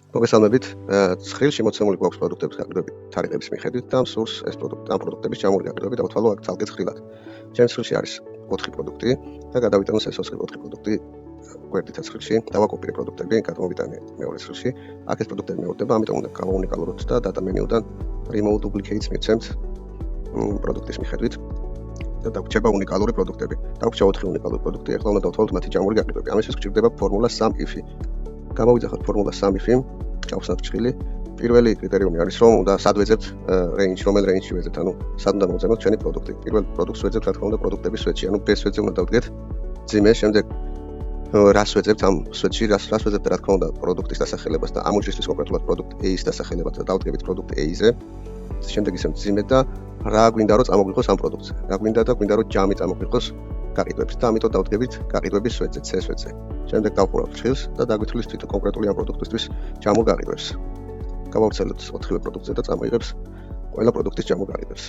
მოგესალმებით. ცხრილში მოცემული გვაქვს პროდუქტების გაყიდვები თარიღების მიხედვით და მსურს ეს პროდუქტების ჯამური გაყიდვები დავთვალო აქ ცალკე ცხრილად. ჩემს ცხრილში არის 4 პროდუქტი და გადავიტანოს ეს 4 პროდუქტი გვერდით ცხრილში. დავაკოპირე პროდუქტები, გადმოვიტანე მეორე ცხრილში. აქ ეს პროდუქტები მეორდება, ამიტომ უნდა გავაუნიკალუროთ და data menu-დან remove duplicates მიცემთ პროდუქტის მიხედვით. და დაგვრჩება უნიკალური პროდუქტები. დაგვრჩა 4 უნიკალური პროდუქტი, ახლა უნდა დავთვალოთ მათი ჯამური გაყიდვები. ამისთვის გვჭირდება ფორმულა sum if-ი. გამოვიძახოთ ფორმულა sum if-ი, გავხსნათ ჭრილი. პირველი კრიტერიუმი არის, რომ უნდა სად ვეძებთ range, რომელ range-ში ვეძებთ, ანუ სად უნდა მოვზემოთ ჩვენი პროდუქტი. პირველ პროდუქტს ვეძებთ, რა თქმა უნდა, პროდუქტების სვეტში, ანუ B სვეტზე უნდა დავდგეთ ძიმე, შემდეგ რას ვეძებთ ამ სვეტში, რას ვეძებთ, რა თქმა უნდა, პროდუქტის დასახელებას და ამოჭრისთვის კონკრეტულად პროდუქტ A-ის დასახელებას და დავდგებით პროდუქტ A-ზე. შემდეგ ისევ ძიმე და რა გვინდა რომ წამოგვიღოს ამ პროდუქტზე. რა გვინდა და გვინდა რომ ჯამი წამოგვიღოს გაყიდვებს და ამიტომ დავდგებით გაყიდვების სვეტზე, C სვეტზე. შემდეგ დავყურავთ ხილს და დაგვითვლის თვითონ კონკრეტული ამ პროდუქტისთვის ჯამურ გაყიდვებს. გავავრცელოთ 4 პროდუქტზე და წამოიღებს ყველა პროდუქტის ჯამურ გაყიდვებს.